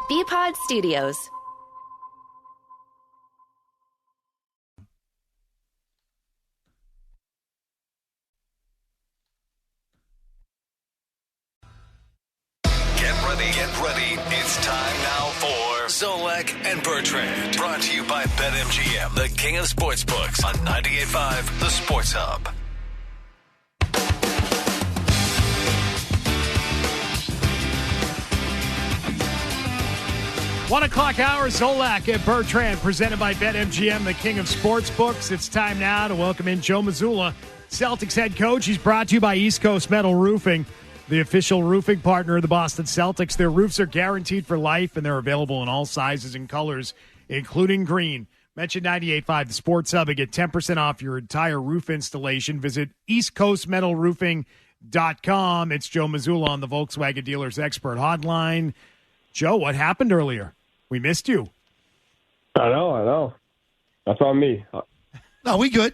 BPod Studios. Get ready. It's time now for Zolak and Bertrand. Brought to you by BetMGM, the king of sportsbooks on 98.5 The Sports Hub. One o'clock hour, Zolak and Bertrand, presented by BetMGM, the king of sportsbooks. It's time now to welcome in Joe Mazzulla, Celtics head coach. He's brought to you by East Coast Metal Roofing, the official roofing partner of the Boston Celtics. Their roofs are guaranteed for life, and they're available in all sizes and colors, including green. Mention 98.5 The Sports Hub and get 10% off your entire roof installation. Visit eastcoastmetalroofing.com. It's Joe Mazzulla on the Volkswagen Dealers Expert Hotline. Joe, what happened earlier? We missed you. I know. That's on me. No, we good.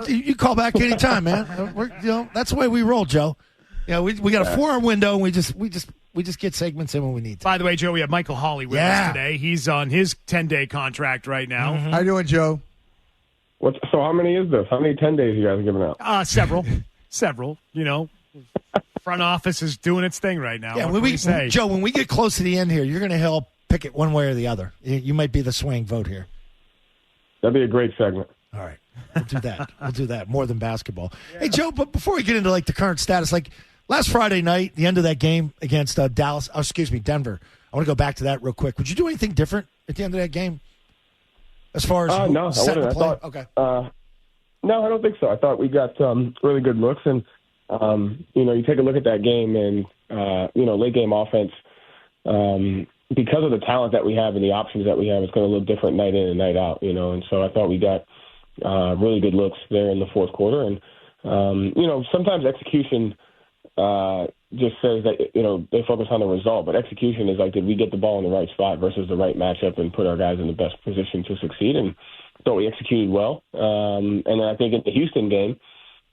You call back anytime, man. That's the way we roll, Joe. We got a 4-hour window, and we just get segments in when we need to. By the way, Joe, we have Michael Hawley with us today. He's on his 10-day contract right now. Mm-hmm. How you doing, Joe? So how many is this? How many 10 days you guys are giving out? Several. Front office is doing its thing right now. Yeah, Joe, when we get close to the end here, you're going to help pick it one way or the other. You might be the swing vote here. That'd be a great segment. All right. We'll do that. We'll do that more than basketball. Yeah. Hey, Joe, but before we get into the current status, last Friday night, the end of that game against Denver. I want to go back to that real quick. Would you do anything different at the end of that game? As far as no, I wouldn't. Okay. No, I don't think so. I thought we got really good looks, and you take a look at that game, and late game offense, because of the talent that we have and the options that we have, it's going to look different night in and night out. And so I thought we got really good looks there in the fourth quarter, and sometimes execution just says that they focus on the result, but execution is did we get the ball in the right spot versus the right matchup and put our guys in the best position to succeed? And I thought we executed well. And then I think in the Houston game,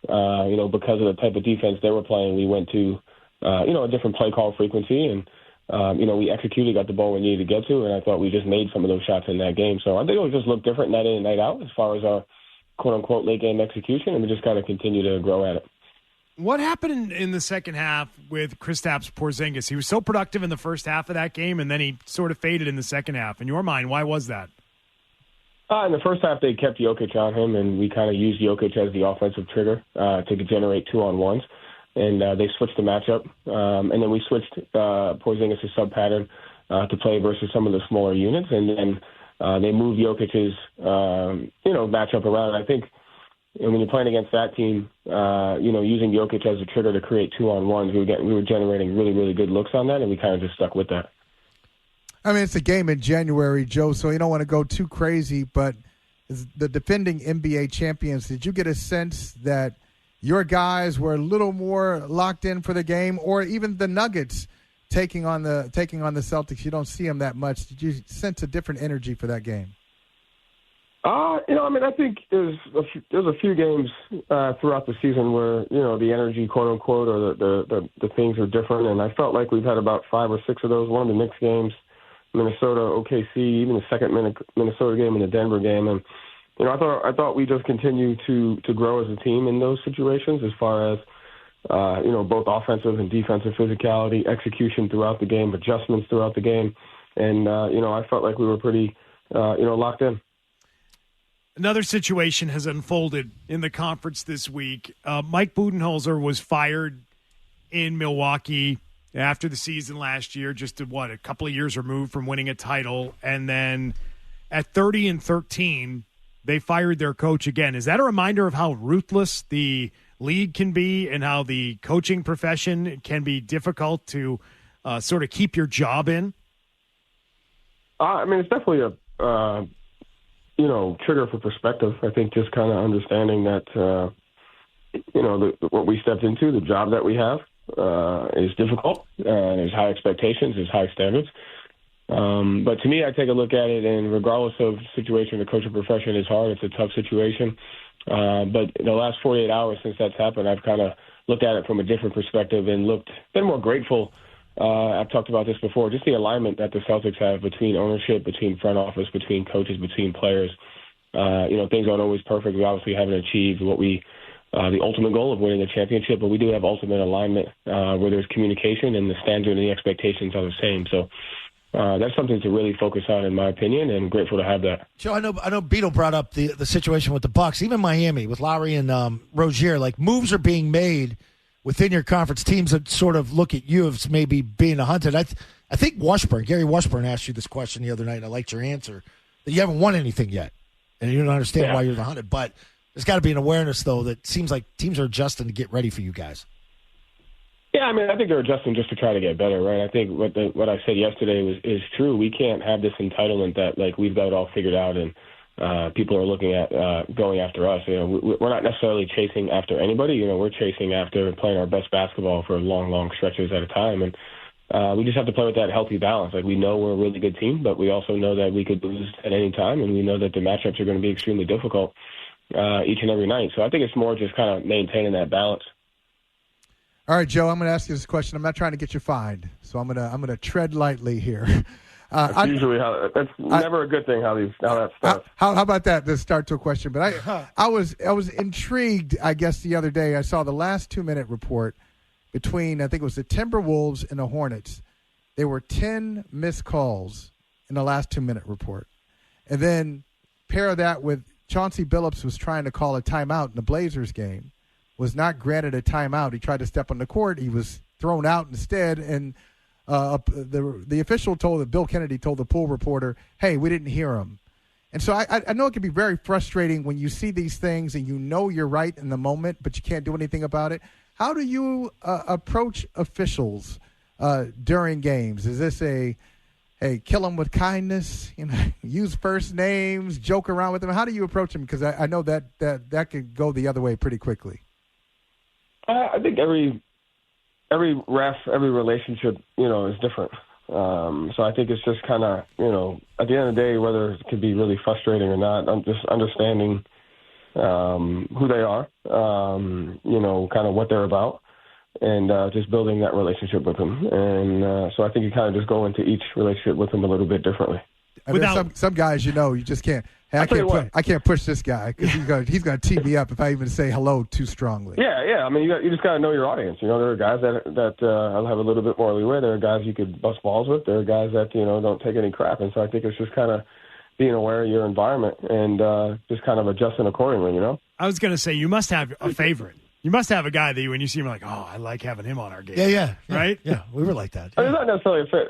because of the type of defense they were playing, we went to a different play call frequency, and we executed, got the ball we needed to get to, and I thought we just made some of those shots in that game. So I think it would just look different night in and night out as far as our quote-unquote late-game execution, and we just got to continue to grow at it. What happened in the second half with Kristaps Porzingis? He was so productive in the first half of that game, and then he sort of faded in the second half. In your mind, why was that? In the first half, they kept Jokic on him, and we kind of used Jokic as the offensive trigger to generate 2-on-1s. And they switched the matchup, and then we switched Porzingis' sub-pattern to play versus some of the smaller units, and then they moved Jokic's matchup around. I think when you're playing against that team, using Jokic as a trigger to create 2-on-1s, we were generating really, really good looks on that, and we kind of just stuck with that. I mean, it's a game in January, Joe, so you don't want to go too crazy, but as the defending NBA champions, did you get a sense that your guys were a little more locked in for the game, or even the Nuggets taking on the Celtics? You don't see them that much. Did you sense a different energy for that game? I think there's a few games throughout the season where the energy, quote unquote, or the things are different, and I felt like we've had about 5 or 6 of those. One of the Knicks games, Minnesota, OKC, even the second Minnesota game and the Denver game, and I thought we just continue to grow as a team in those situations as far as both offensive and defensive physicality, execution throughout the game, adjustments throughout the game, and I felt like we were pretty locked in. Another situation has unfolded in the conference this week. Mike Budenholzer was fired in Milwaukee after the season last year, just a couple of years removed from winning a title, and then at 30-13. They fired their coach again. Is that a reminder of how ruthless the league can be and how the coaching profession can be difficult to sort of keep your job in? It's definitely a trigger for perspective. I think just kind of understanding that what we stepped into, the job that we have, is difficult. There's high expectations, there's high standards. But to me, I take a look at it, and regardless of the situation, the coaching profession is hard. It's a tough situation. But in the last 48 hours since that's happened, I've kind of looked at it from a different perspective and been more grateful I've talked about this before, just the alignment that the Celtics have between ownership, between front office, between coaches, between players. Things aren't always perfect. We obviously haven't achieved what the ultimate goal of winning a championship, but we do have ultimate alignment where there's communication and the standard and the expectations are the same. So that's something to really focus on, in my opinion, and grateful to have that. Joe, I know Beto brought up the situation with the Bucks, even Miami with Lowry and Rozier. Like, moves are being made within your conference, teams that sort of look at you as maybe being hunted. I think Gary Washburn asked you this question the other night, and I liked your answer, that you haven't won anything yet, and you don't understand why you're the hunted. But there's got to be an awareness, though, that seems like teams are adjusting to get ready for you guys. Yeah, I mean, I think they're adjusting just to try to get better, right? I think what I said yesterday is true. We can't have this entitlement that, like, we've got it all figured out and people are looking at going after us. We're not necessarily chasing after anybody. We're chasing after playing our best basketball for long, long stretches at a time. And we just have to play with that healthy balance. Like, we know we're a really good team, but we also know that we could lose at any time, and we know that the matchups are going to be extremely difficult each and every night. So I think it's more just kind of maintaining that balance. All right, Joe, I'm going to ask you this question. I'm not trying to get you fined, so I'm going to tread lightly here. That's usually that's never a good thing how that starts. How about that? Let's start to a question. But I was intrigued. I guess the other day I saw the last 2-minute report between, I think it was the Timberwolves and the Hornets. There were 10 missed calls in the last 2-minute report, and then pair that with Chauncey Billups was trying to call a timeout in the Blazers game. Was not granted a timeout. He tried to step on the court. He was thrown out instead. And the official Bill Kennedy told the pool reporter, hey, we didn't hear him. And so I know it can be very frustrating when you see these things and you know you're right in the moment, but you can't do anything about it. How do you approach officials during games? Is this hey, kill them with kindness, use first names, joke around with them? How do you approach them? Because I know that could go the other way pretty quickly. I think every ref, every relationship, is different. So I think it's just kind of, at the end of the day, whether it could be really frustrating or not, I'm just understanding who they are, kind of what they're about, and just building that relationship with them. And so I think you kind of just go into each relationship with them a little bit differently. Some guys, you just can't. Hey, I can't push this guy because he's going to tee me up if I even say hello too strongly. Yeah. I mean, you just got to know your audience. There are guys that I'll have a little bit more leeway. There are guys you could bust balls with. There are guys that don't take any crap. And so I think it's just kind of being aware of your environment and just kind of adjusting accordingly. I was going to say, you must have a favorite. You must have a guy that when you see him, like, oh, I like having him on our game. Yeah. Right? Yeah, we were like that. Yeah. It's not necessarily a fit.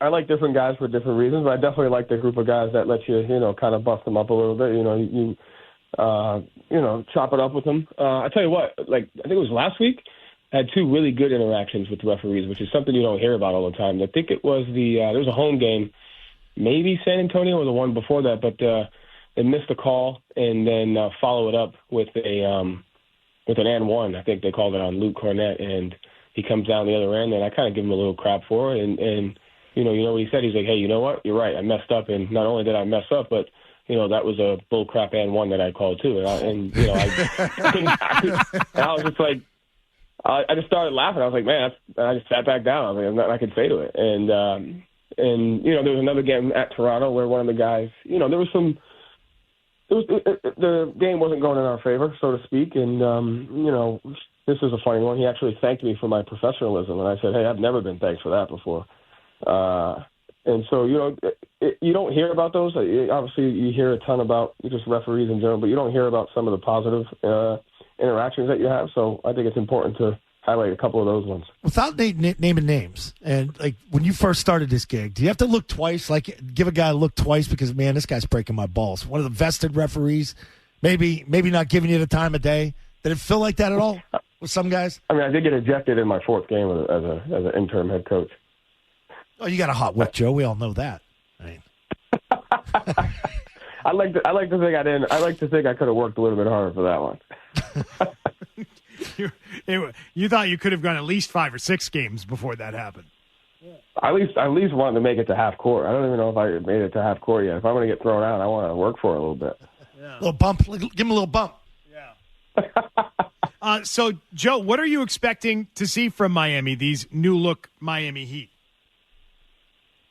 I like different guys for different reasons, but I definitely like the group of guys that let you, kind of bust them up a little bit. You chop it up with them. I tell you what, I think it was last week, I had 2 really good interactions with the referees, which is something you don't hear about all the time. I think it was there was a home game, maybe San Antonio or the one before that, but they missed a call and then follow it up with an and one. I think they called it on Luke Cornett, and he comes down the other end, and I kind of give him a little crap for it, and you know what he said? He's like, hey, you know what? You're right. I messed up, and not only did I mess up, but that was a bull crap and one that I called too. And I was just like, I just started laughing. I was like, man, I just sat back down. I mean, I could say to it. And there was another game at Toronto where one of the guys, the game wasn't going in our favor, so to speak. And, this was a funny one. He actually thanked me for my professionalism. And I said, hey, I've never been thanked for that before. And so, you don't hear about those. Obviously, you hear a ton about just referees in general, but you don't hear about some of the positive interactions that you have. So I think it's important to highlight a couple of those ones. Without naming names, and when you first started this gig, do you have to look twice? Give a guy a look twice because, man, this guy's breaking my balls. One of the vested referees, maybe not giving you the time of day. Did it feel like that at all with some guys? I mean, I did get ejected in my 4th game as an interim head coach. Oh, you got a hot whip, Joe. We all know that. I like to think I didn't. I like to think I could have worked a little bit harder for that one. You thought you could have gone at least 5 or 6 games before that happened. I at least wanted to make it to half court. I don't even know if I made it to half court yet. If I'm going to get thrown out, I want to work for it a little bit. Yeah. Little bump. Give him a little bump. Yeah. So, Joe, what are you expecting to see from Miami, these new-look Miami Heat?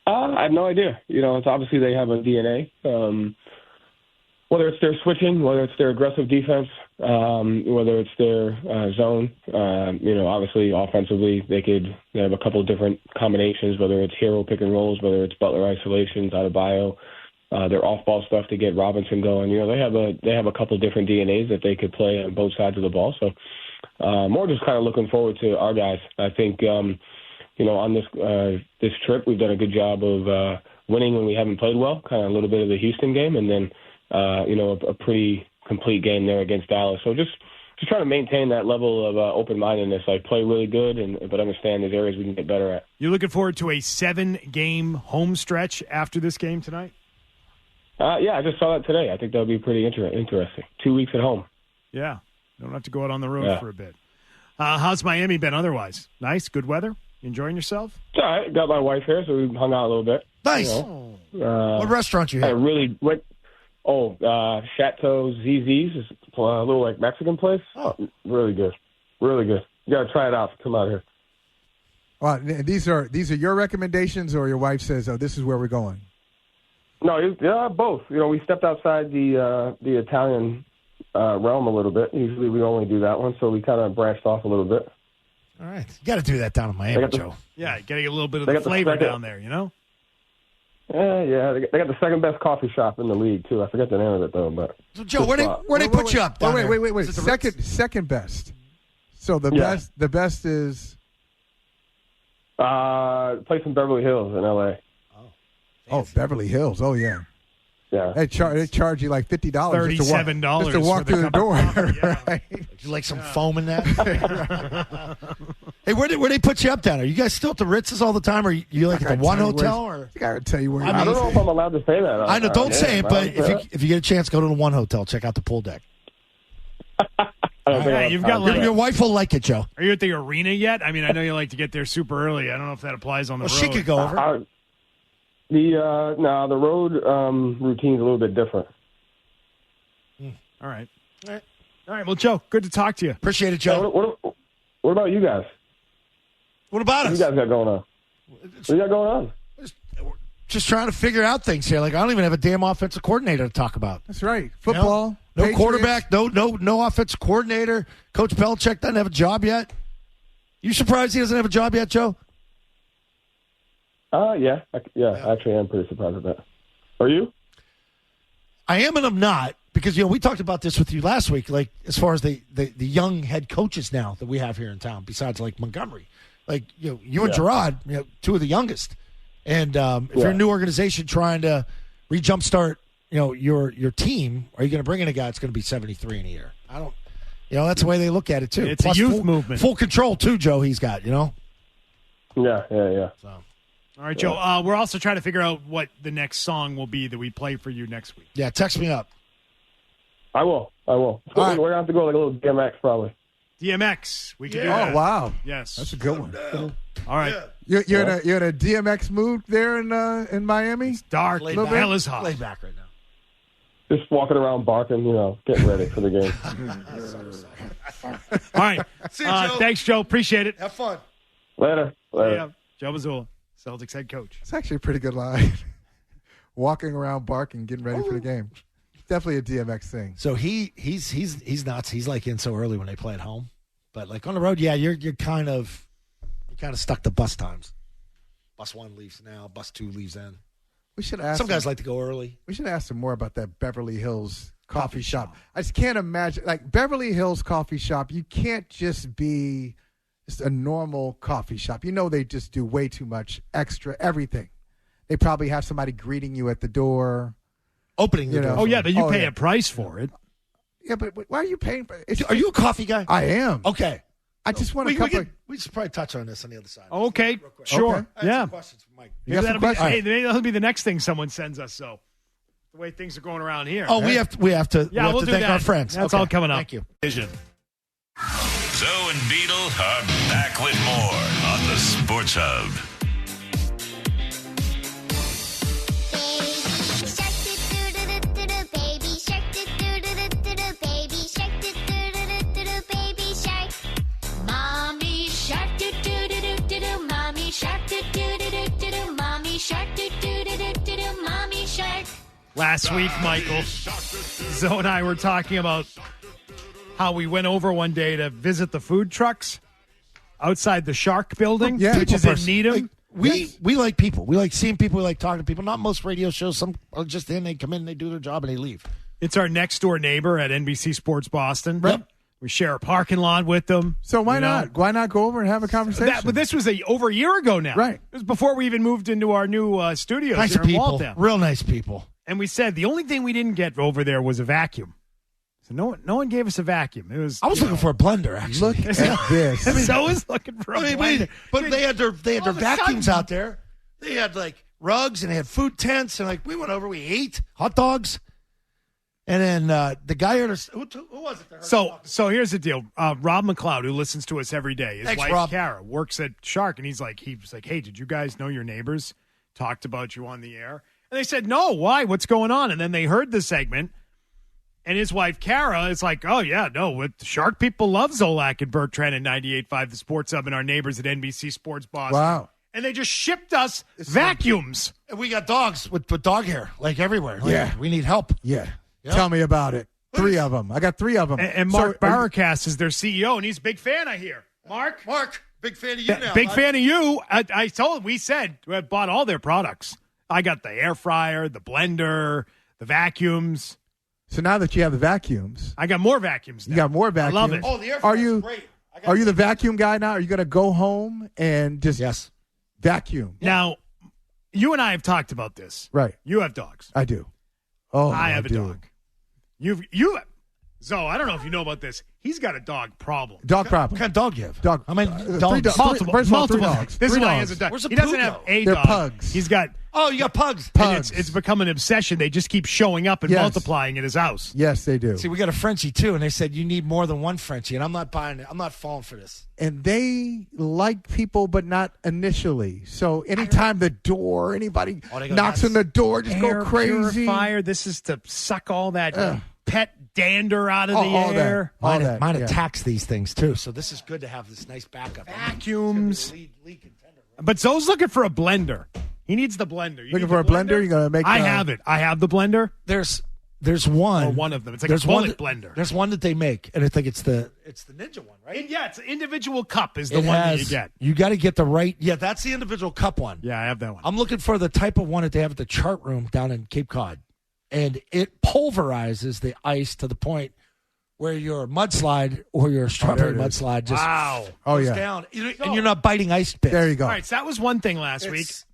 I have no idea. It's obviously they have a DNA. Whether it's their switching, whether it's their aggressive defense, whether it's their zone, obviously offensively they have a couple of different combinations, whether it's hero pick and rolls, whether it's Butler isolations, Adebayo, their off-ball stuff to get Robinson going. They have a couple of different DNAs that they could play on both sides of the ball. So more just kind of looking forward to our guys. I think, on this trip we've done a good job of winning when we haven't played well, kind of a little bit of the Houston game, and then a pretty complete game there against Dallas. So just trying to maintain that level of open-mindedness. I play really good, but understand there's areas we can get better at. You're looking forward to a 7-game home stretch after this game tonight? Yeah, I just saw that today. I think that'll be pretty interesting. 2 weeks at home. Yeah, don't have to go out on the road for a bit. How's Miami been otherwise? Nice, good weather? Enjoying yourself? It's all right. Got my wife here, so we hung out a little bit. Nice. What restaurant you had? Chateau ZZ's. It's a little like Mexican place. Oh, really good. Really good. You got to try it out. Come out here. These are your recommendations, or your wife says, "Oh, this is where we're going." No, both. We stepped outside the Italian realm a little bit. Usually we only do that one, so we kind of branched off a little bit. All right. You got to do that down in Miami, Joe. Yeah, you got to get a little bit of the flavor down there, Yeah, they got the second best coffee shop in the league too. I forget the name of it though, but so Joe, where they put you up? Down wait. Second best. So the best is place in Beverly Hills in LA. Oh, Beverly Hills. Oh yeah. Yeah. They charge you like $50 $37 just to walk through the door. Right? Would you like some foam in that? Hey, where they put you up down there? Are you guys still at the Ritz's all the time, or you like at the one hotel? Or I gotta tell you where. I don't know if I'm allowed to say that. I know. Don't say it, but if you get a chance, go to the one hotel. Check out the pool deck. You've got your wife will like it, Joe. Are you at the arena yet? I mean, I know you like to get there super early. I don't know if that applies on the road. She could go over. The road routine's a little bit different. All right. Well, Joe, good to talk to you. Appreciate it, Joe. What about you guys? What about us? What you guys got going on? What you got going on? Just trying to figure out things here. Like, I don't even have a damn offensive coordinator to talk about. That's right. Football. No Patriots. Quarterback. No offensive coordinator. Coach Belichick doesn't have a job yet. You surprised he doesn't have a job yet, Joe? Yeah. Actually, I'm pretty surprised at that. Are you? I am and I'm not, because we talked about this with you last week. Like, as far as the young head coaches now that we have here in town, besides like Montgomery, like you and Gerard, two of the youngest. And if you're a new organization trying to jumpstart your team, are you going to bring in a guy that's going to be 73 in a year? I don't. That's the way they look at it too. It's a youth movement, full control too. Joe, he's got. Yeah. So. All right, Joe. We're also trying to figure out what the next song will be that we play for you next week. Yeah, text me up. I will. So we're going to have to go like a little DMX probably. DMX. We can do that. Oh, wow. Yes. That's a good one. All right. You're in a DMX mood there in Miami? It's dark. Laid The back. hell is hot. Laid back right now. Just walking around barking, getting ready for the game. All right. See you, Joe. Thanks, Joe. Appreciate it. Have fun. Later. Yeah. Joe Mazzulla, Celtics head coach. It's actually a pretty good line. Walking around barking, getting ready for the game. Definitely a DMX thing. So he's nuts. He's like in so early when they play at home, but like on the road, you're kind of stuck to bus times. Bus 1 leaves now. Bus 2 leaves then. We should ask. Some guys like to go early. We should ask him more about that Beverly Hills coffee shop. I just can't imagine Beverly Hills coffee shop. You can't just be just a normal coffee shop. They just do way too much extra everything. They probably have somebody greeting you at the door. Opening the door. Oh, yeah, but you pay a price for it. Yeah, but why are you paying for it? Are you a coffee guy? I am. Okay. I just want a couple. We should probably touch on this on the other side. Okay, sure. Okay. I have some questions for Mike. You got some questions? Maybe that'll be the next thing someone sends us. So the way things are going around here. Oh, we have to we'll thank do that. our friends. That's all coming up. Thank you. Vision. Zoe and Beetle are back with more on the Sports Hub. Baby shark, Last week, Michael, Zoe and I were talking about how we went over one day to visit the food trucks outside the Shark building, which is in Needham. We like people. We like seeing people. We like talking to people. Not most radio shows. Some are just they come in, they do their job, and they leave. It's our next door neighbor at NBC Sports Boston. Right. We share a parking lot with them. So why not? Why not go over and have a conversation? But this was over a year ago now. Right. It was before we even moved into our new studios Nice here in people. Waltham. Real nice people. And we said the only thing we didn't get over there was a vacuum. So no one gave us a vacuum. It was I was looking for a blender, actually. Look at this. So I was looking for a blender. But they had their vacuums out there. They had like rugs and they had food tents and like we went over. We ate hot dogs. And then the guy who was it? So here's the deal. Rob McLeod, who listens to us every day, his Thanks, wife Rob. Kara works at Shark, and he was like, hey, did you guys know your neighbors talked about you on the air? And they said, no, why? What's going on? And then they heard the segment, and his wife Kara is like, oh yeah, no, with Shark people love Zolak and Bertrand and 98.5 The Sports Hub and our neighbors at NBC Sports Boston. Wow. And they just shipped us vacuums. And we got dogs with dog hair like everywhere. Like, Yeah. we need help. Yeah. Yep. Tell me about it. 3 of them. I got 3 of them. And Mark Barrakas is their CEO, and he's a big fan, I hear. Mark, big fan of you now. big fan of you. I told him, we said we bought all their products. I got the air fryer, the blender, the vacuums. So now that you have the vacuums, I got more vacuums now. you got more vacuums. I love it. Oh, the air fryer is great. Are you the vacuum guy now? Are you going to go home and just vacuum? Now, you and I have talked about this. Right. You have dogs. I do. Oh, I have a do. dog. So I don't know if you know about this. He's got a dog problem. Dog What problem. kind of dog you have? Dog. I mean, Three dogs. dogs. Multiple. First of all, 3 multiple. dogs. This is 3 why he dogs. has a dog. Where's the He doesn't poo have go? a They're dog. pugs. He's got. Oh, you got pugs. And Pugs. it's become an obsession. They just keep showing up and Yes. multiplying at his house. Yes, they do. See, we got a Frenchie too, and they said you need more than one Frenchie, and I'm not buying it. I'm not falling for this. And they like people, but not initially. So anytime anybody Oh, they go knocks nuts. on the door, just Air go crazy. purifier. This is to suck all that pet dander out of the all air. that. All Mine, that. mine yeah. attacks these things too, so this is good to have this nice backup. Vacuums. Lead contender, right? But Zoe's looking for a blender. He needs the blender. You Looking need for the a blender? You're going to make I have it. I have the blender. There's one. Or one of them. It's like There's a bullet one blender. There's one that they make, and I think it's the Ninja one, right? And yeah, it's an individual cup is the It one that has- you get. You got to get the right. Yeah, that's the individual cup one. Yeah, I have that one. I'm looking for the type of one that they have at the chart room down in Cape Cod, and it pulverizes the ice to the point where your mudslide or your strawberry there it is. mudslide just Wow. Oh, goes yeah. down, and you're not biting ice bits. There you go. All right, so that was one thing last week. It's,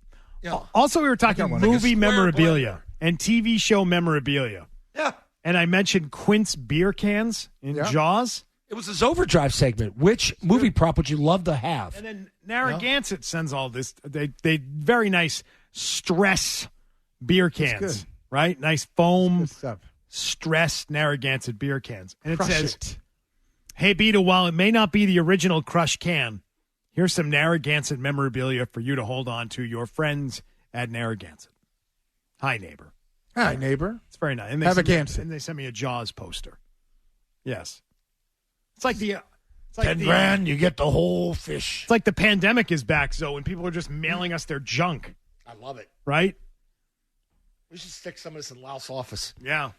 you know, Also, we were talking one, like a movie square memorabilia and TV show memorabilia. yeah. And I mentioned Quint's beer cans in Yeah. Jaws. It was this overdrive segment. Which movie prop would you love to have? And then Narragansett sends all this. They very nice stress beer cans, good. right? Nice foam Good stuff. stress Narragansett beer cans. And it Crush says, it. hey, Bita, while it may not be the original Crush can, here's some Narragansett memorabilia for you to hold on to. Your friends at Narragansett. Hi, neighbor. Hi, neighbor. It's very nice. And Narragansett. and they sent me a Jaws poster. Yes. It's like the... It's like 10 grand, you get the whole fish. It's like the pandemic is back, Zoe, and people are just mailing us their junk, I love it. right? We should stick some of this in Laos' office. Yeah.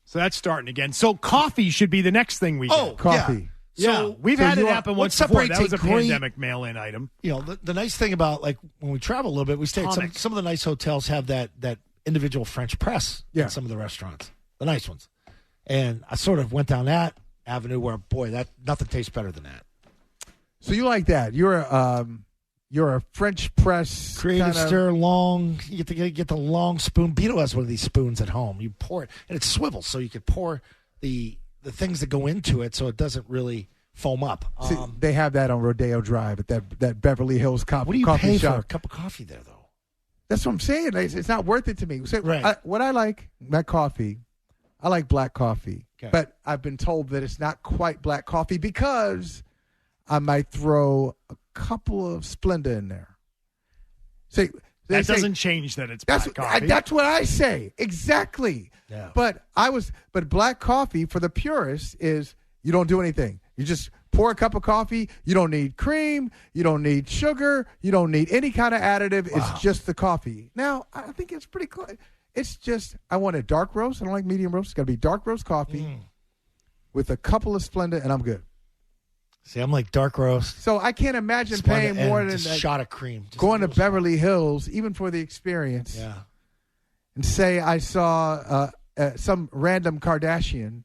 So that's starting again. So coffee should be the next thing we get. Coffee. Yeah, So we've so had it you are- happen what once before. That separates was a a great- pandemic mail-in item. You know, the nice thing about, like, when we travel a little bit, we stay at Tonic. some of the nice hotels have that individual French press Yeah. in some of the restaurants, the nice ones. And I sort of went down that avenue where, boy, that nothing tastes better than that. So you like that? You're a French press Creative kinda- stir, long. You get the long spoon. Beto has one of these spoons at home. You pour it, and it swivels, so you could pour the things that go into it, so it doesn't really foam up. See, they have that on Rodeo Drive at that Beverly Hills what do you coffee pay shop. for a cup of coffee there, though? That's what I'm saying. It's not worth it to me. So Right. what I like, that coffee, I like black coffee. Okay. But I've been told that it's not quite black coffee because I might throw a couple of Splenda in there. See, they That say- doesn't change that it's that's black coffee. that's what I say. Exactly. Yeah. But black coffee for the purists is you don't do anything. You just pour a cup of coffee. You don't need cream. You don't need sugar. You don't need any kind of additive. It's just the coffee. Now, I think it's pretty close. It's just, I want a dark roast. I don't like medium roast. It's got to be dark roast coffee with a couple of Splenda, and I'm good. See, I'm like dark roast. So I can't imagine Splenda paying more and than just that, shot of cream. Just going to little Beverly Hills, even for the experience, and say I saw some random Kardashian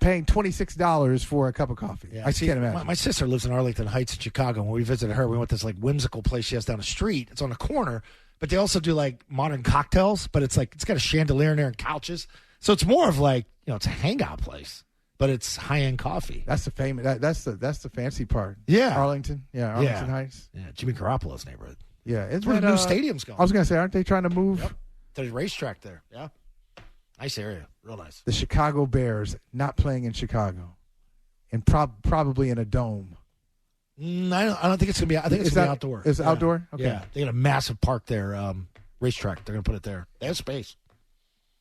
paying $26 for a cup of coffee. Yeah, I can't imagine. My sister lives in Arlington Heights in Chicago. When we visited her, we went to this like whimsical place she has down the street. It's on a corner, but they also do like modern cocktails. But it's got a chandelier in there and couches, so it's more of like it's a hangout place, but it's high end coffee. That's the famous. That's the fancy part. Yeah, Arlington. Yeah, Arlington Heights. Yeah, Jimmy Garoppolo's neighborhood. Yeah, it's where the new stadium's going. I was going to say, aren't they trying to move? Yep. There's a racetrack there. Yeah. Nice area. Real nice. The Chicago Bears not playing in Chicago and probably in a dome. I don't think it's going to be. I think it's going to be outdoor. It's outdoor? Okay. Yeah. They got a massive park there, racetrack. They're going to put it there. They have space.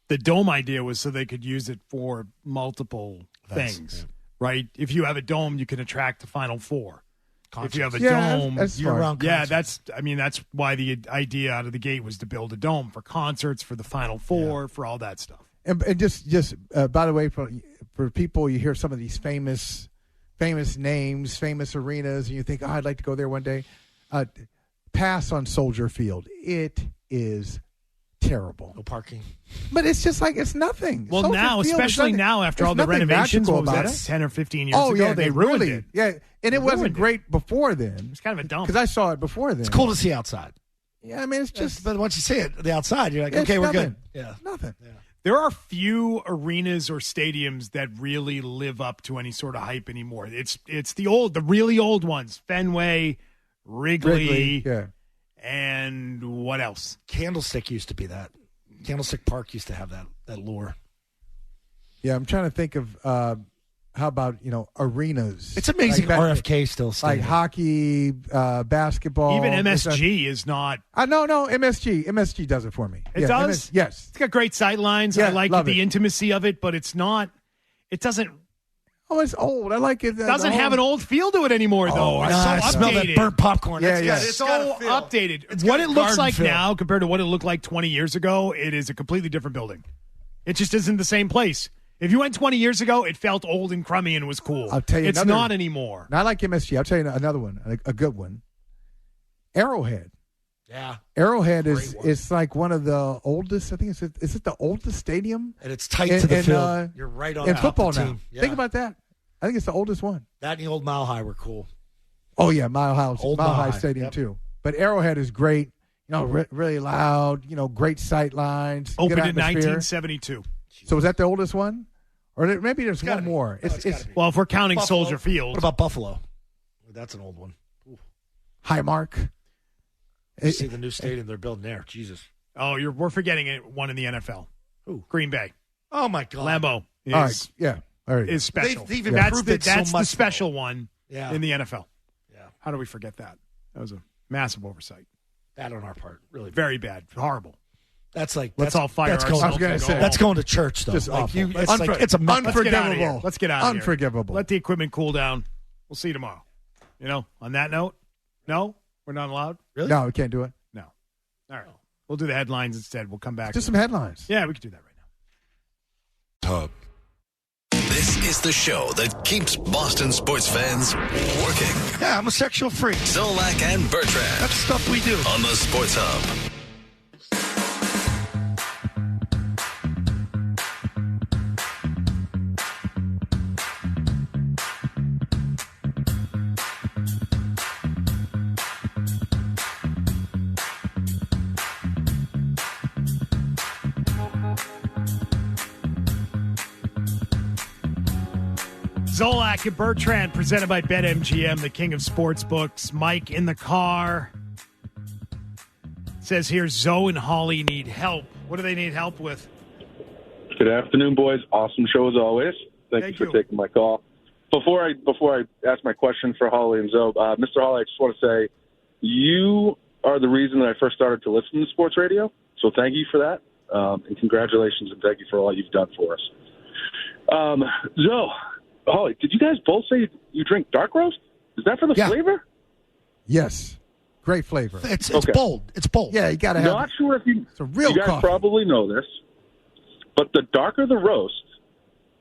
The dome idea was so they could use it for multiple things, right? If you have a dome, you can attract the Final Four. Concerts. If you have a dome, that's year-round that's why the idea out of the gate was to build a dome for concerts, for the Final Four, for all that stuff. And just by the way, for people, you hear some of these famous names, famous arenas, and you think, I'd like to go there one day. Pass on Soldier Field. It is terrible. No parking. But it's just like it's nothing. Well, Soldier now, Field, especially now after all the renovations, what was that, 10 or 15 years ago? They ruined it. Yeah, and it wasn't great before then. It's kind of a dump. Because I saw it before then. It's cool to see outside. Yeah, I mean, it's just. But once you see it, the outside, you're like, okay, we're good. Yeah, nothing. Yeah. There are few arenas or stadiums that really live up to any sort of hype anymore. It's the really old ones: Fenway, Wrigley, and what else? Candlestick used to be that. Candlestick Park used to have that lure. Yeah, I'm trying to think of how about arenas. It's amazing. Like RFK still standing. Like hockey, basketball. Even MSG is not. No, MSG does it for me. It does. Yes, it's got great sight lines. Yeah, I like the intimacy of it, but it's not. It doesn't. Oh, it's old. I like it. It doesn't have an old feel to it anymore, though. It's so I smell that burnt popcorn. It's so updated. What it looks like now compared to what it looked like 20 years ago, it is a completely different building. It just isn't the same place. If you went 20 years ago, it felt old and crummy and was cool. I'll tell you it's not anymore. I like MSG. I'll tell you another one, a good one. Arrowhead. Yeah. Arrowhead is like one of the oldest. I think is it the oldest stadium? And it's tight to the field. You're right on in football the now. team. Yeah. Think about that. I think it's the oldest one. That and the old Mile High were cool. Oh yeah, Mile High Stadium too. But Arrowhead is great. Really loud. Great sight lines. Opened in 1972. So is that the oldest one? Or maybe there's one more. Well, if we're counting Buffalo. Soldier Field. What about Buffalo? That's an old one. Ooh. Highmark. You see the new stadium they're building there. Jesus. Oh, we're forgetting one in the NFL. Who? Green Bay. Oh, my God. Lambeau is, all right. Yeah. is special. They've even that's improved it so that's much, the special one in the NFL. Yeah. How do we forget that? That was a massive oversight. Bad on our part. Really bad. Very bad. Horrible. That's like let's all fire ourselves. I was going to say that's going to church though. Just awful. It's a unforgivable. Let's get out of here. Unforgivable. Let the equipment cool down. We'll see you tomorrow. On that note, no, we're not allowed. Really? No, we can't do it. No. All right. We'll do the headlines instead. We'll come back. Do some headlines. Yeah, we can do that right now. This is the show that keeps Boston sports fans working. Yeah, I'm a sexual freak. Zolak and Bertrand. That's stuff we do. On the Sports Hub. Zolak and Bertrand, presented by BetMGM, the king of sports books. Mike in the car says here, Zoe and Holly need help. What do they need help with? Good afternoon, boys. Awesome show as always. Thank you for taking my call. Before I ask my question for Holly and Zoe, Mr. Holly, I just want to say you are the reason that I first started to listen to sports radio. So thank you for that, and congratulations, and thank you for all you've done for us. Zoe, Holly, did you guys both say you drink dark roast? Is that for the flavor? Yes. Great flavor. It's Okay. bold. It's bold. Yeah, you got to have Not sure if it's a real you guys coffee. probably know this, but the darker the roast,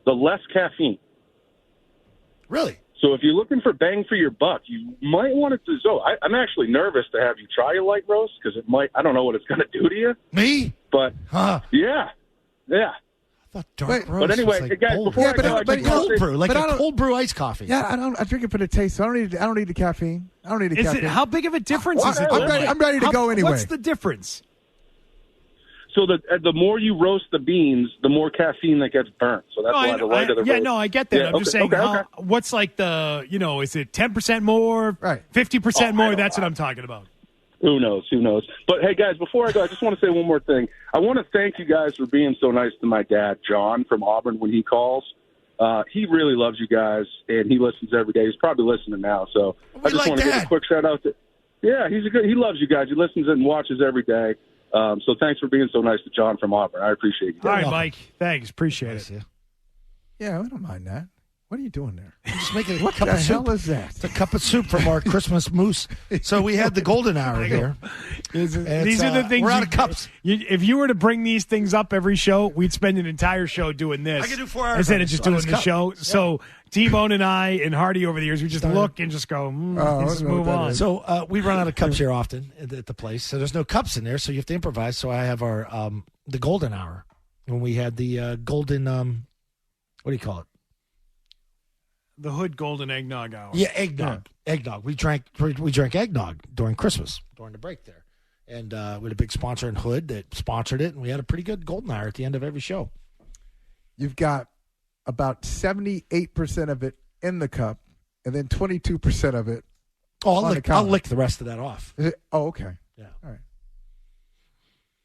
the less caffeine. Really? So if you're looking for bang for your buck, you might want it to. So I'm actually nervous to have you try a light roast because it might. I don't know what it's going to do to you. Me? But Huh? yeah. I thought dark But roast anyway, was hey, guys, bold. before I but go, I- I but just you know- want to say- Cold brew, like but I a don't- cold brew iced coffee. Yeah, I drink it for the taste. So I don't need the caffeine. I don't need the Is caffeine. it how big of a difference is it? I'm ready to go anyway. What's the difference? So the more you roast the beans, the more caffeine that gets burnt. So that's why the lighter the roast. Yeah, no, I get that. Yeah, I'm just saying, what's like the, is it 10% more, Right. 50% I more? don't That's know. what I'm talking about. Who knows? But, hey, guys, before I go, I just want to say one more thing. I want to thank you guys for being so nice to my dad, John, from Auburn, when he calls. He really loves you guys, and he listens every day. He's probably listening now. So I just want to give a quick shout-out to – yeah, he loves you guys. He listens and watches every day. So thanks for being so nice to John from Auburn. I appreciate you guys. All right, Mike. Thanks. Appreciate it. Yeah, I don't mind that. What are you doing there? I'm just making a What cup the of soup. hell is that? It's a cup of soup from our Christmas mousse. So we had the golden hour here. These are the things. We're out of cups. If you were to bring these things up every show, we'd spend an entire show doing this. I could do 4 hours instead on of just this doing the cup. show. Yeah. So T-Bone and I and Hardy over the years, we just look and just go, I just don't know move what that on. is. So we run out of cups here often at the place. So there's no cups in there. So you have to improvise. So I have our the golden hour when we had the golden what do you call it? The Hood Golden Eggnog Hour. Yeah, eggnog. Eggnog. We drank eggnog during Christmas, during the break there. And we had a big sponsor in Hood that sponsored it, and we had a pretty good golden hour at the end of every show. You've got about 78% of it in the cup, and then 22% of it. Oh, On the I'll counter. lick the rest of that off. Oh, okay. Yeah. All right.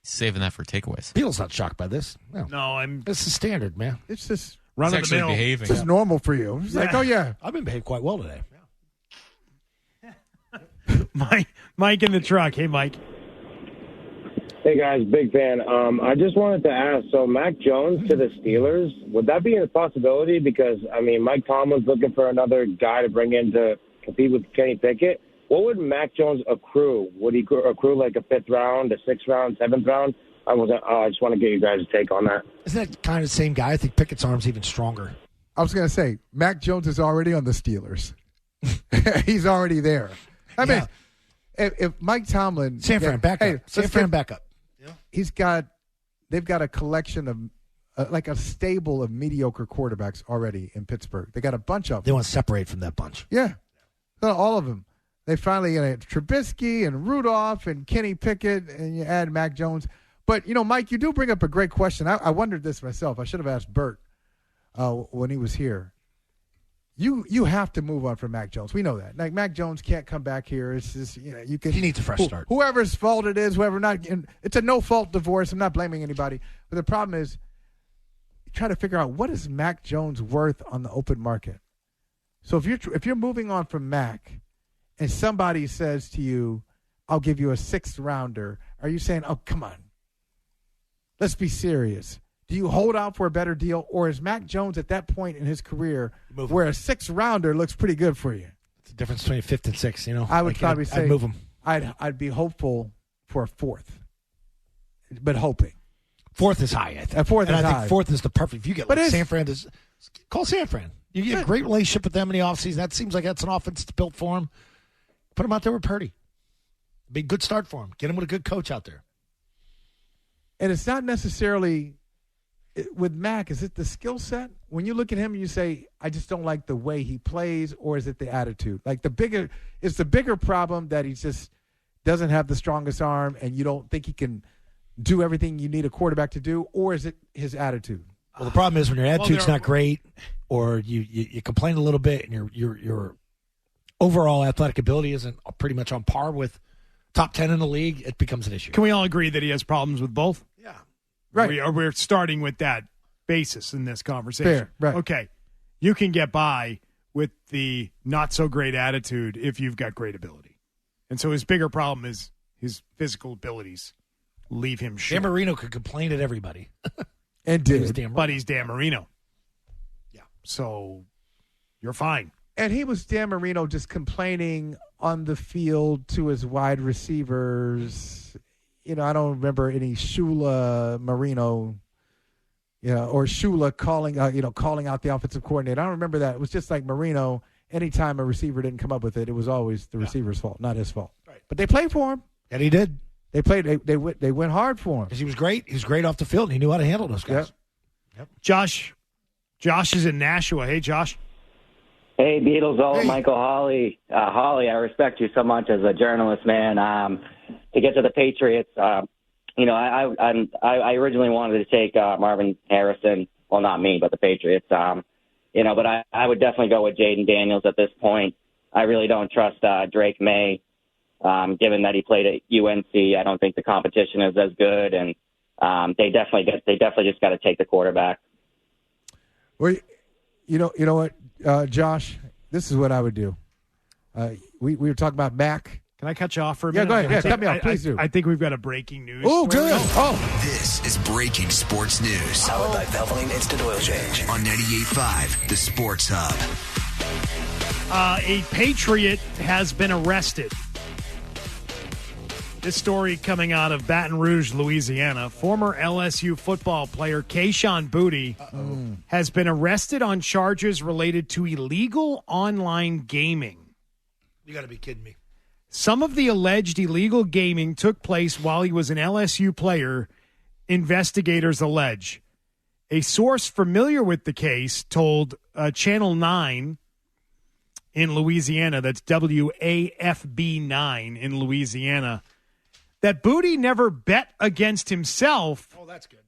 Saving that for takeaways. Beal's not shocked by this. No. No, This is standard, man. It's just run It's of the actually mill. behaving. it's just normal for you. It's like, oh yeah, I've been behaved quite well today. Mike in the truck. Hey, Mike. Hey guys, big fan. I just wanted to ask, so Mac Jones to the Steelers, would that be a possibility? Because, I mean, Mike Tomlin's looking for another guy to bring in to compete with Kenny Pickett. What would Mac Jones accrue? Would he accrue like a 5th round, a 6th round, 7th round? I just want to get you guys' take on that. Isn't that kind of the same guy? I think Pickett's arm's even stronger. I was going to say Mac Jones is already on the Steelers. He's already there. I mean, if Mike Tomlin, San Fran, back up. San Fran, back up. They've got a collection of like a stable of mediocre quarterbacks already in Pittsburgh. They got a bunch of They them. want to separate from that bunch. Yeah, all of them. They finally Trubisky and Rudolph and Kenny Pickett, and you add Mac Jones. But Mike, you do bring up a great question. I wondered this myself. I should have asked Bert when he was here. You have to move on from Mac Jones. We know that. Like Mac Jones can't come back here. It's just you can. He needs a fresh start. Whoever's fault it is, whoever not. And it's a no fault divorce. I'm not blaming anybody. But the problem is, you try to figure out what is Mac Jones worth on the open market. So if you're moving on from Mac, and somebody says to you, "I'll give you a 6th rounder," are you saying, "Oh, come on, let's be serious"? Do you hold out for a better deal, or is Mac Jones at that point in his career where a 6th rounder looks pretty good for you? It's the difference between 5th and 6th, I would probably say I'd move him. I'd be hopeful for a 4th, but hoping. 4th is high, I think. A 4th and is I high. think 4th is the perfect. If you get But like it's- San Fran, call San Fran. You get a great relationship with them in the offseason. That seems like that's an offense that's built for him. Put him out there with Purdy. Be a good start for him. Get him with a good coach out there. And it's not necessarily with Mac. Is it the skill set? When you look at him, you say, "I just don't like the way he plays," or is it the attitude? Like the bigger problem that he just doesn't have the strongest arm, and you don't think he can do everything you need a quarterback to do, or is it his attitude? Well, the problem is when your attitude's not great, or you complain a little bit, and your overall athletic ability isn't pretty much on par with top 10 in the league, it becomes an issue. Can we all agree that he has problems with both? Yeah. Right. We're starting with that basis in this conversation. Fair, right. Okay. You can get by with the not so great attitude if you've got great ability. And so his bigger problem is his physical abilities leave him short. Dan Marino could complain at everybody. And He was did. Dan But he's Dan Marino. Yeah. So you're fine. And he was Dan Marino just complaining on the field to his wide receivers. I don't remember any Shula Marino, or Shula calling out the offensive coordinator. I don't remember that. It was just like Marino. Anytime a receiver didn't come up with it, it was always the receiver's fault, not his fault. Right. But they played for him. And he did. They played. They went hard for him Because he was great. He was great off the field, and he knew how to handle those guys. Yep. Josh is in Nashua. Hey, Josh. Hey, Beatles, Michael Hawley. Hawley, I respect you so much as a journalist, man. To get to the Patriots, I originally wanted to take Marvin Harrison. Well, not me, but the Patriots. But I would definitely go with Jaden Daniels at this point. I really don't trust Drake May, given that he played at UNC. I don't think the competition is as good, and they definitely just got to take the quarterback. Well, you know what, Josh? This is what I would do. We were talking about Mac. Can I cut you off for a minute? Yeah, go ahead. Yeah, cut me off. Please do. I think we've got a breaking news. Oh, good. This is breaking sports news. Powered by Valvoline Instant Oil Change. On 98.5, the Sports Hub. A Patriot has been arrested. This story coming out of Baton Rouge, Louisiana. Former LSU football player Kayshon Boutte has been arrested on charges related to illegal online gaming. You got to be kidding me. Some of the alleged illegal gaming took place while he was an LSU player, investigators allege. A source familiar with the case told Channel 9 in Louisiana, that's WAFB 9 in Louisiana, that Boutte never bet against himself. Oh, that's good.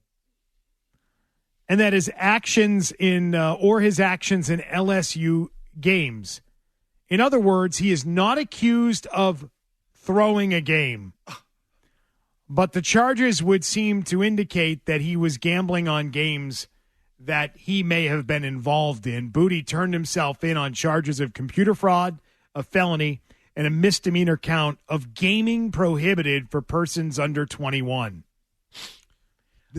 And that his actions in LSU games. In other words, he is not accused of throwing a game. But the charges would seem to indicate that he was gambling on games that he may have been involved in. Boutte turned himself in on charges of computer fraud, a felony, and a misdemeanor count of gaming prohibited for persons under 21.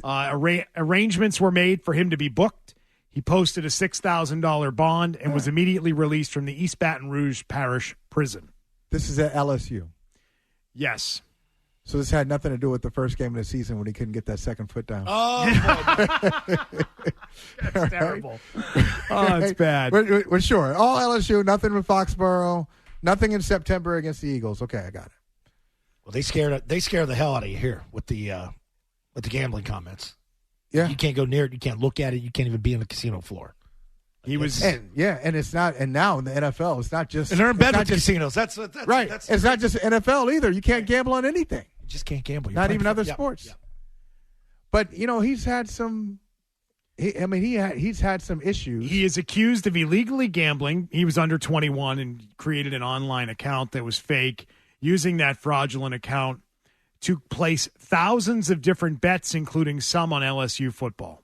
Arrangements were made for him to be booked. He posted a $6,000 bond and was immediately released from the East Baton Rouge Parish Prison. This is at LSU. Yes. So this had nothing to do with the first game of the season when he couldn't get that second foot down. Oh, that's terrible. Oh, it's bad. We're sure. All LSU, nothing with Foxborough, nothing in September against the Eagles. Okay, I got it. Well, they scare the hell out of you here with the gambling comments. Yeah, you can't go near it. You can't look at it. You can't even be on the casino floor. He was, and it's not. And now in the NFL, it's not just. And they're in bed with casinos. That's right. It's not just NFL either. You can't gamble on anything. You just can't gamble. Not even other sports. Yeah. But he's had some. He's had some issues. He is accused of illegally gambling. He was under 21 and created an online account that was fake, using that fraudulent account to place thousands of different bets, including some on LSU football.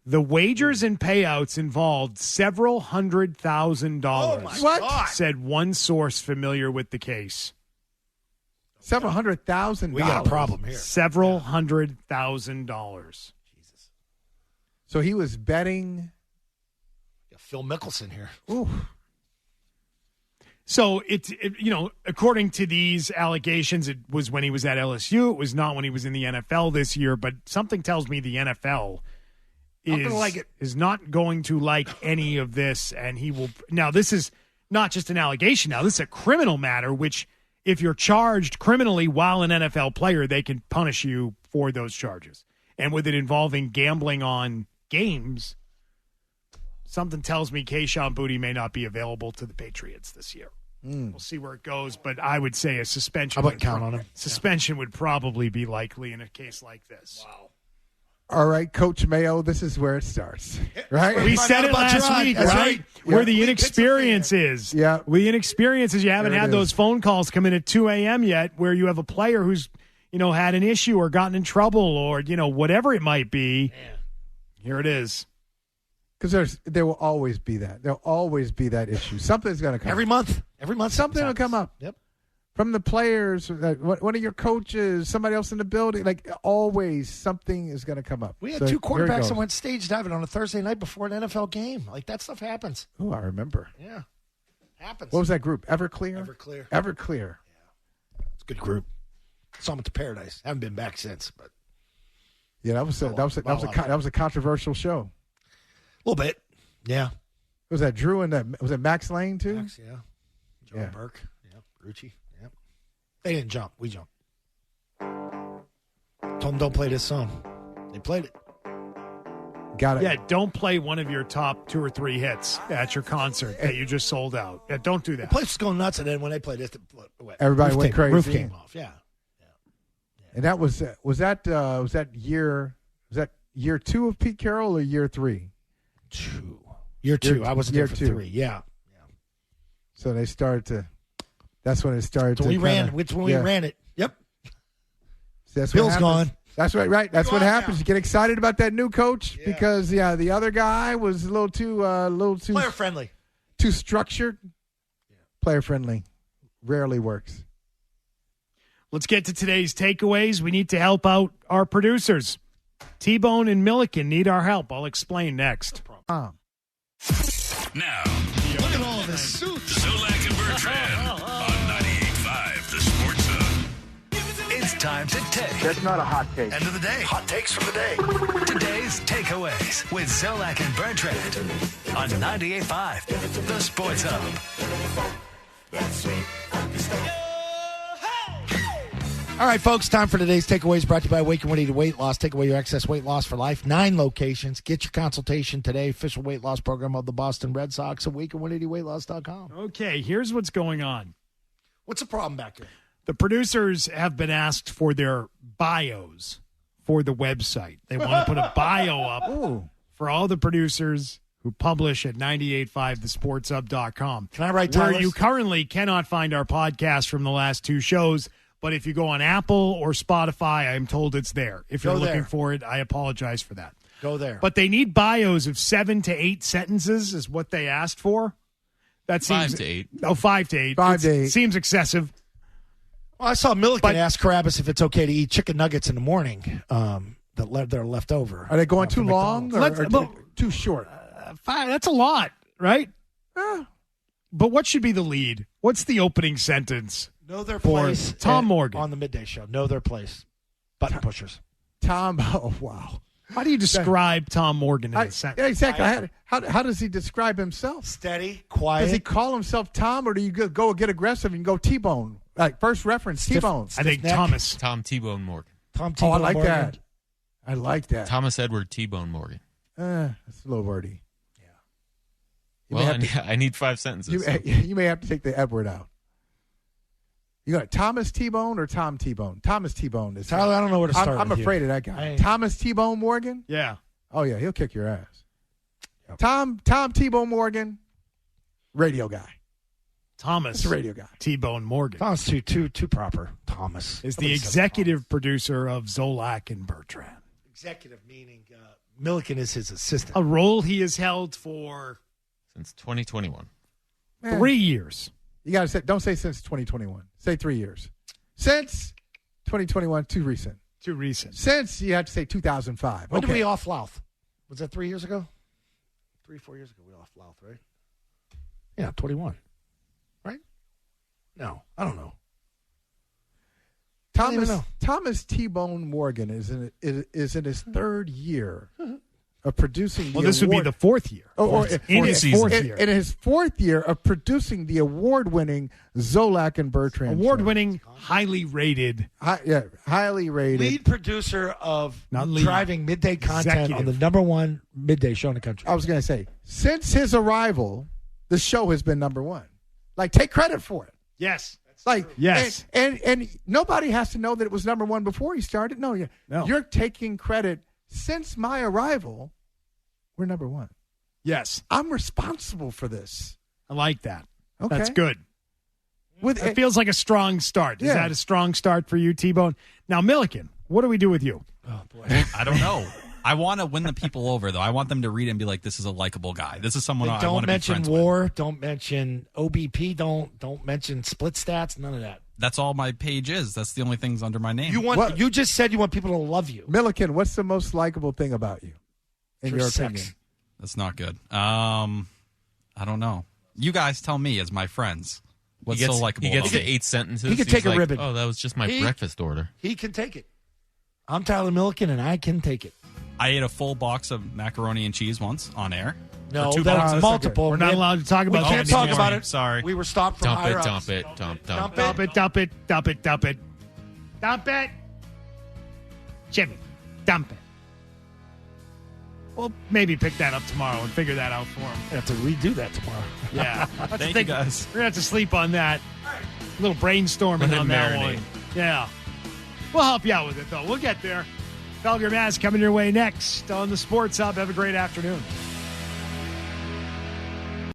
The wagers and payouts involved several $100,000. Oh, my God. Said one source familiar with the case. Several $100,000. We got a problem here. Several $100,000. Jesus. So he was betting. Phil Mickelson here. Ooh. So according to these allegations, it was when he was at LSU. It was not when he was in the NFL this year. But something tells me the NFL is not going to like any of this, and he will. Now, this is not just an allegation. Now, this is a criminal matter, which if you're charged criminally while an NFL player, they can punish you for those charges. And with it involving gambling on games, something tells me Kayshon Boutte may not be available to the Patriots this year. We'll see where it goes, but I would say a suspension. I wouldn't count on him. Suspension would probably be likely in a case like this. Wow. All right, Coach Mayo, this is where it starts, right? We said it last week, right? Where the inexperience is. Yeah. The inexperience is you haven't had those phone calls come in at 2 a.m. yet where you have a player who's, had an issue or gotten in trouble or, whatever it might be. Man. Here it is. Because there will always be that. There'll always be that issue. Something's going to come every up. month. Every month something will come up. Yep. From the players, one of your coaches, somebody else in the building. Like, always something is going to come up. We had two quarterbacks that went stage diving on a Thursday night before an NFL game. Like, that stuff happens. Oh, I remember. Yeah. Happens. What was that group? Everclear? Everclear. Yeah. It's a good group. Saw them at the Paradise. Haven't been back since, but yeah, that was a controversial show. A little bit. Yeah. Was that Drew and was it Max Lane too? Max, yeah. Joe Burke. Yeah. Rucci. Yeah. They didn't jump. We jumped. Told them don't play this song. They played it. Got it. Yeah, don't play one of your top 2 or 3 hits at your concert that you just sold out. Yeah, don't do that. The place was going nuts, and then when they played this, everybody went crazy. Roof came off. Yeah. And that was that year 2 of Pete Carroll or year 3? 2. Year 2. I was there for 3. Yeah. So they started to. That's when it started. So we ran it. Yep. That's Bill's gone. That's right. That's what happens. You get excited about that new coach because the other guy was a little too player friendly, too structured. Yeah. Player friendly rarely works. Let's get to today's takeaways. We need to help out our producers. T-Bone and Milliken need our help. I'll explain next. Now, look at all this suit. Zolak and Bertrand on 98.5 The Sports Hub. It's time to take. That's not a hot take. End of the day. Hot takes from the day. Today's takeaways with Zolak and Bertrand on 98.5 The Sports Hub. All right, folks, time for today's takeaways brought to you by Wake and Woody to Weight Loss. Take away your excess weight loss for life. 9 locations. Get your consultation today. Official weight loss program of the Boston Red Sox at wakeandwoodyweightloss.com. Okay, here's what's going on. What's the problem back here? The producers have been asked for their bios for the website. They want to put a bio up for all the producers who publish at 985thesportshub.com. Can I write where Tyler's? You currently cannot find our podcast from the last 2 shows, but if you go on Apple or Spotify, I'm told it's there. If you're looking for it, I apologize for that. Go there. But they need bios of 7 to 8 sentences is what they asked for. That seems 5 to 8. Oh, 5 to 8. 5 to 8. Seems excessive. Well, I saw Milliken ask Carabas if it's okay to eat chicken nuggets in the morning that are left over. Are they going too long or too short? 5, that's a lot, right? But what should be the lead? What's the opening sentence? Know their place. Tom Morgan. On the midday show. Know their place. Button pushers. Tom, oh, wow. How do you describe Tom Morgan in a sentence? Yeah, exactly. How does he describe himself? Steady, quiet. Does he call himself Tom, or do you go get aggressive and go T-Bone? Like, first reference, T-Bone. I think neck. Thomas. Tom T-Bone Morgan. Tom T-Bone I like Morgan. that. I like that. Thomas Edward T-Bone Morgan. That's a little wordy. Yeah. Well, I need 5 sentences. You may have to take the Edward out. You got Thomas T-Bone or Tom T-Bone? Thomas T-Bone is. Tyler, I don't know where to start. I'm afraid of that guy. Thomas T-Bone Morgan? Yeah. Oh, yeah, he'll kick your ass. Yep. Tom T-Bone Morgan, radio guy. Thomas. That's a radio guy. T-Bone Morgan. Thomas too proper. Thomas is the executive producer of Zolak and Bertrand. Executive meaning Milliken is his assistant. A role he has held for since 2021. 3 years. You got to say, don't say since 2021. Say 3 years. Since 2021, too recent. Too recent. Since, you have to say 2005. When did we off Louth? Was that 3 years ago? 3-4 years ago we off Louth, right? Yeah, 21. Right? No, I don't know. Thomas T-Bone Morgan is in his 3rd year of producing the this would be the 4th year. In his 4th year of producing the award-winning Zolak and Bertrand award-winning, highly rated. Highly rated. Lead producer of driving midday content on the #1 midday show in the country. I was going to say, since his arrival, the show has been #1. Like, take credit for it. Yes. Like, yes. And nobody has to know that it was #1 before he started. No. You're taking credit. Since my arrival, we're #1. Yes. I'm responsible for this. I like that. Okay. That's good. It feels like a strong start. Is that a strong start for you, T-Bone? Now, Milliken, what do we do with you? Oh, boy. I don't know. I want to win the people over, though. I want them to read it and be like, this is a likable guy. This is someone I want to be friends with. Don't mention war. Don't mention OBP. Don't mention split stats. None of that. That's all my page is. That's the only things under my name. You just said you want people to love you. Milliken, what's the most likable thing about you, in your opinion? That's not good. I don't know. You guys tell me as my friends. What's He gets, so likable? he gets about to it? 8 sentences. He could He's take a like, ribbon. Oh, that was just my breakfast order. He can take it. I'm Tyler Milliken, and I can take it. I ate a full box of macaroni and cheese once on air. No, Or 2 that's boxes. multiple. We're not allowed to talk about We can't that talk anymore. about it. Sorry. We were stopped from Dump higher it, ups. dump it, dump. Dump it, dump it, dump it, dump it. Dump it. Jimmy, dump it. We'll maybe pick that up tomorrow and figure that out for him. I have to redo that tomorrow. Yeah. Thank you, guys. We're going to have to sleep on that. A little brainstorming Let it on that marinate. one. Yeah. We'll help you out with it, though. We'll get there. Felger Maz coming your way next on the Sports Hub. Have a great afternoon.